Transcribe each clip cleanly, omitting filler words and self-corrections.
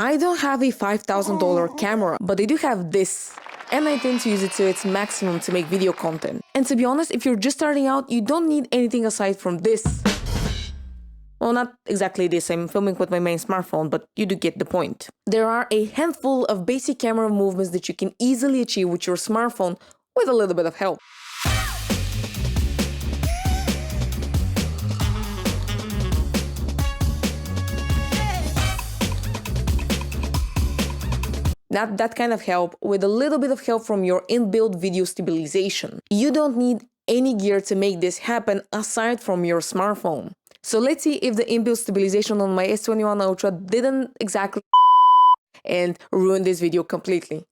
I don't have a $5,000 camera, but I do have this. And I tend to use it to its maximum to make video content. And to be honest, if you're just starting out, you don't need anything aside from this. Well, not exactly this, I'm filming with my main smartphone, but you do get the point. There are a handful of basic camera movements that you can easily achieve with your smartphone with a little bit of help. Not that kind of help, with a little bit of help from your inbuilt video stabilization. You don't need any gear to make this happen aside from your smartphone. So let's see if the inbuilt stabilization on my S21 Ultra didn't exactly and ruin this video completely.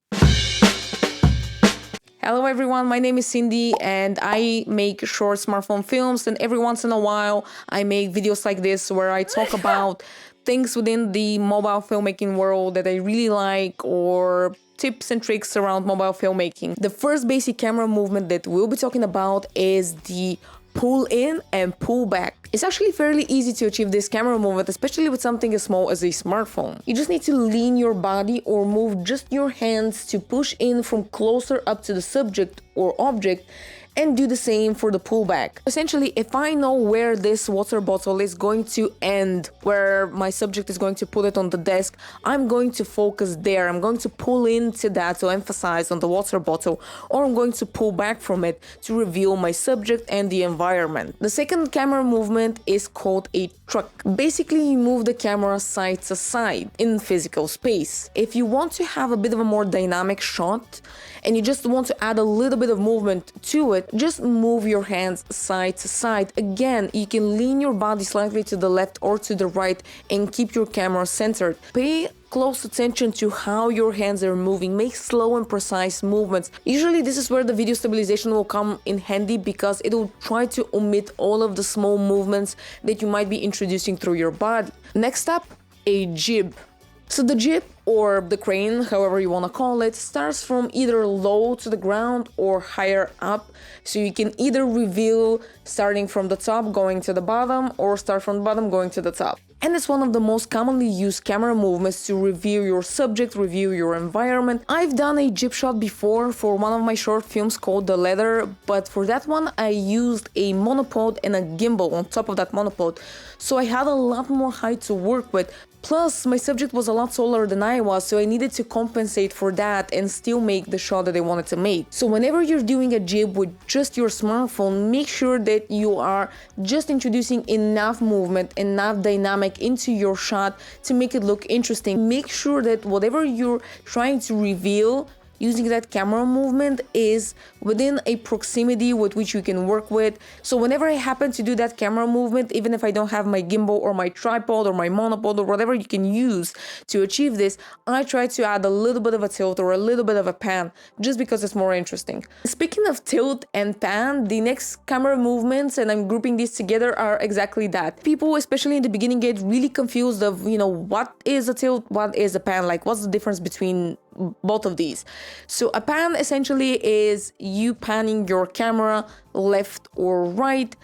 Hello everyone, my name is Cindy and I make short smartphone films, and every once in a while I make videos like this where I talk about things within the mobile filmmaking world that I really like, or tips and tricks around mobile filmmaking. The first basic camera movement that we'll be talking about is the pull in and pull back. It's actually fairly easy to achieve this camera movement, especially with something as small as a smartphone. You just need to lean your body or move just your hands to push in from closer up to the subject or object, and do the same for the pullback. Essentially, if I know where this water bottle is going to end, where my subject is going to put it on the desk, I'm going to focus there. I'm going to pull into that to emphasize on the water bottle, or I'm going to pull back from it to reveal my subject and the environment. The second camera movement is called a truck. Basically, you move the camera side to side in physical space. If you want to have a bit of a more dynamic shot, and you just want to add a little bit of movement to it, just move your hands side to side. Again, you can lean your body slightly to the left or to the right and keep your camera centered. Pay close attention to how your hands are moving. Make slow and precise movements. Usually this is where the video stabilization will come in handy, because it will try to omit all of the small movements that you might be introducing through your body. Next up, a jib. So the jib, or the crane, however you want to call it, starts from either low to the ground or higher up. So you can either reveal starting from the top going to the bottom, or start from the bottom going to the top. And it's one of the most commonly used camera movements to reveal your subject, reveal your environment. I've done a jib shot before for one of my short films called The Leather, but for that one I used a monopod and a gimbal on top of that monopod. So I had a lot more height to work with. Plus, my subject was a lot taller than I was, so I needed to compensate for that and still make the shot that I wanted to make. So whenever you're doing a jib with just your smartphone, make sure that you are just introducing enough movement, enough dynamic into your shot to make it look interesting. Make sure that whatever you're trying to reveal using that camera movement is within a proximity with which you can work with. So whenever I happen to do that camera movement, even if I don't have my gimbal or my tripod or my monopod or whatever you can use to achieve this, I try to add a little bit of a tilt or a little bit of a pan, just because it's more interesting. Speaking of tilt and pan, the next camera movements, and I'm grouping these together, are exactly that. People, especially in the beginning, get really confused of, what is a tilt, what is a pan, like what's the difference between both of these. So a pan essentially is you panning your camera left or right.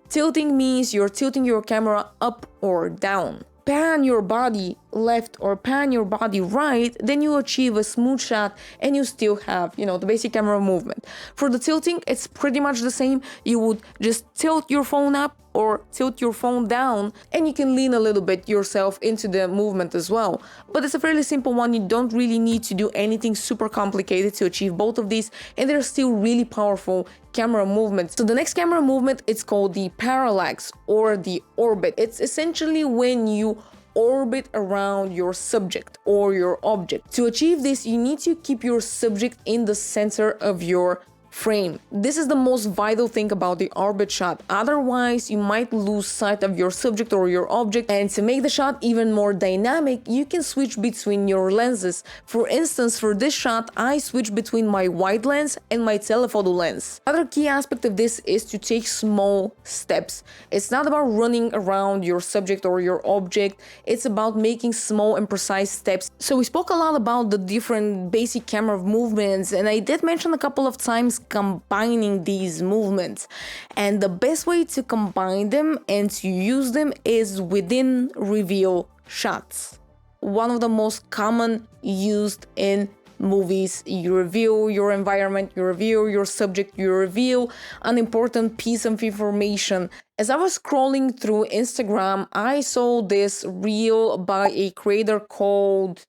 Tilting means you're tilting your camera up or down. Pan your body left or pan your body right, then you achieve a smooth shot and you still have, the basic camera movement. For the tilting, it's pretty much the same. You would just tilt your phone up or tilt your phone down, and you can lean a little bit yourself into the movement as well. But it's a fairly simple one. You don't really need to do anything super complicated to achieve both of these, and they're still really powerful camera movements. So the next camera movement, it's called the parallax or the orbit. It's essentially when you orbit around your subject or your object. To achieve this, you need to keep your subject in the center of your frame. This is the most vital thing about the orbit shot. Otherwise, you might lose sight of your subject or your object. And to make the shot even more dynamic, you can switch between your lenses. For instance, for this shot, I switch between my wide lens and my telephoto lens. Other key aspect of this is to take small steps. It's not about running around your subject or your object. It's about making small and precise steps. So we spoke a lot about the different basic camera movements, and I did mention a couple of times combining these movements, and the best way to combine them and to use them is within reveal shots. one of the most common used in movies. You reveal your environment, you reveal your subject, you reveal an important piece of information. As I was scrolling through Instagram, I saw this reel by a creator called,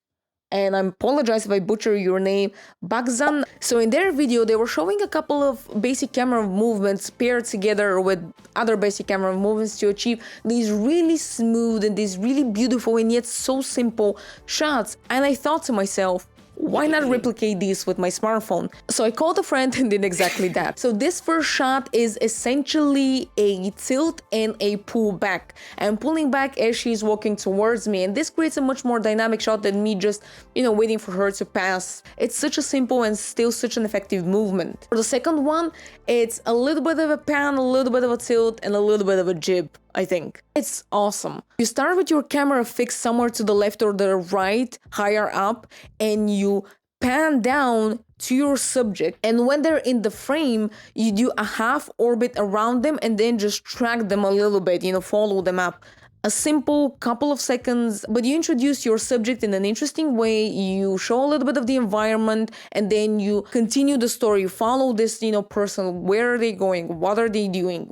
and I apologize if I butcher your name, Bagzan. So in their video, they were showing a couple of basic camera movements paired together with other basic camera movements to achieve these really smooth and these really beautiful and yet so simple shots. And I thought to myself, why not replicate this with my smartphone? So I called a friend and did exactly that. So this first shot is essentially a tilt and a pull back. I'm pulling back as she's walking towards me, and this creates a much more dynamic shot than me just, waiting for her to pass. It's such a simple and still such an effective movement. For the second one, it's a little bit of a pan, a little bit of a tilt, and a little bit of a jib. I think it's awesome. You start with your camera fixed somewhere to the left or the right, higher up, and you pan down to your subject. And when they're in the frame, you do a half orbit around them and then just track them a little bit, follow them up. A simple couple of seconds, but you introduce your subject in an interesting way. You show a little bit of the environment, and then you continue the story. You follow this, person. Where are they going? What are they doing?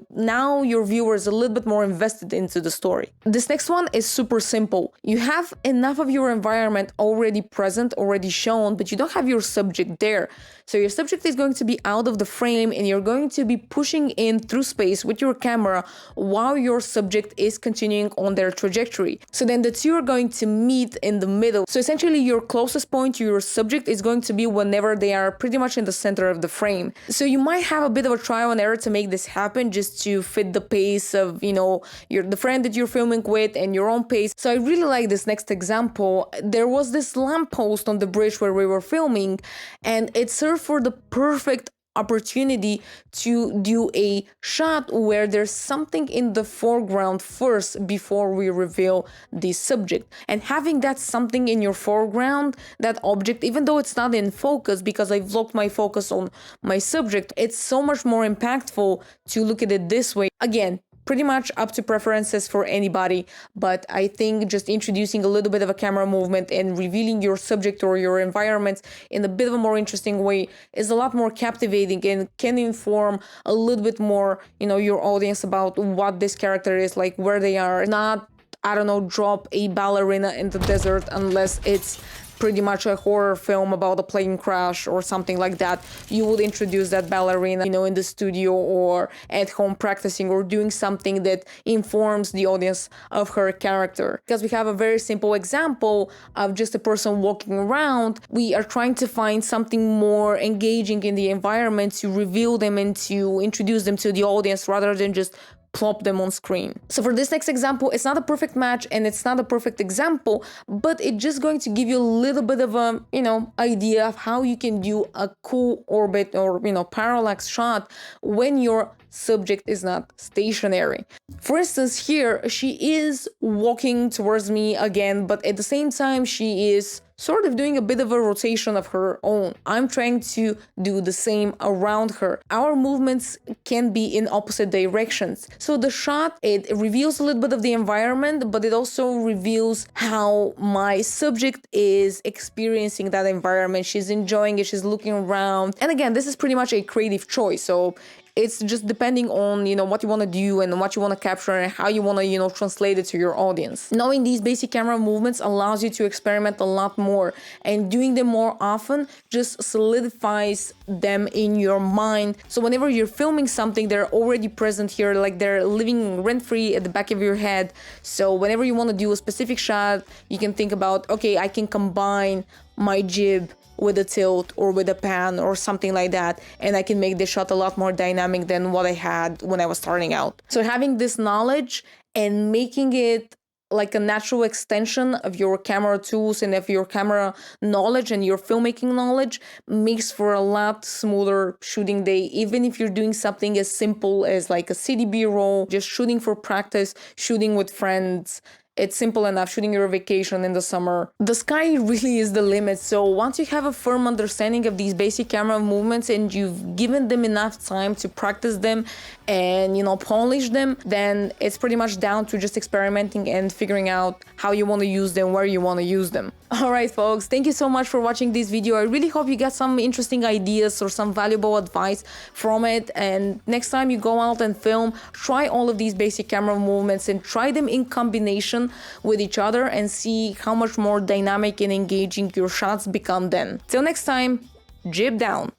Now your viewer is a little bit more invested into the story. This next one is super simple. You have enough of your environment already present, already shown, but you don't have your subject there. So your subject is going to be out of the frame, and you're going to be pushing in through space with your camera while your subject is continuing on their trajectory. So then the two are going to meet in the middle. So essentially your closest point to your subject is going to be whenever they are pretty much in the center of the frame. So you might have a bit of a trial and error to make this happen, just to fit the pace of, the friend that you're filming with and your own pace. So I really like this next example. There was this lamppost on the bridge where we were filming, and it served for the perfect opportunity to do a shot where there's something in the foreground first before we reveal the subject. And having that something in your foreground, that object, even though it's not in focus because I've locked my focus on my subject, it's so much more impactful to look at it this way. Again, pretty much up to preferences for anybody, but I think just introducing a little bit of a camera movement and revealing your subject or your environment in a bit of a more interesting way is a lot more captivating and can inform a little bit more, your audience about what this character is, like where they are. Not, drop a ballerina in the desert unless it's pretty much a horror film about a plane crash or something like that. You would introduce that ballerina, in the studio or at home practicing or doing something that informs the audience of her character. Because we have a very simple example of just a person walking around, we are trying to find something more engaging in the environment to reveal them and to introduce them to the audience rather than just plop them on screen. So for this next example, it's not a perfect match and it's not a perfect example, but it's just going to give you a little bit of a, idea of how you can do a cool orbit or, parallax shot when your subject is not stationary. For instance, here she is walking towards me again, but at the same time she is sort of doing a bit of a rotation of her own. I'm trying to do the same around her. Our movements can be in opposite directions. So the shot, it reveals a little bit of the environment, but it also reveals how my subject is experiencing that environment. She's enjoying it, she's looking around. And again, this is pretty much a creative choice. So it's just depending on, what you want to do and what you want to capture and how you want to, translate it to your audience. Knowing these basic camera movements allows you to experiment a lot more, and doing them more often just solidifies them in your mind. So whenever you're filming something, they're already present here, like they're living rent-free at the back of your head. So whenever you want to do a specific shot, you can think about, okay, I can combine my jib with a tilt or with a pan or something like that, and I can make this shot a lot more dynamic than what I had when I was starting out. So having this knowledge and making it like a natural extension of your camera tools and of your camera knowledge and your filmmaking knowledge makes for a lot smoother shooting day, even if you're doing something as simple as like a city B-roll, just shooting for practice, shooting with friends. it's simple enough shooting your vacation in the summer. The sky really is the limit. So once you have a firm understanding of these basic camera movements and you've given them enough time to practice them and, polish them, then it's pretty much down to just experimenting and figuring out how you want to use them, where you want to use them. All right, folks, thank you so much for watching this video. I really hope you got some interesting ideas or some valuable advice from it. And next time you go out and film, try all of these basic camera movements and try them in combination with each other and see how much more dynamic and engaging your shots become then. Till next time, jib down.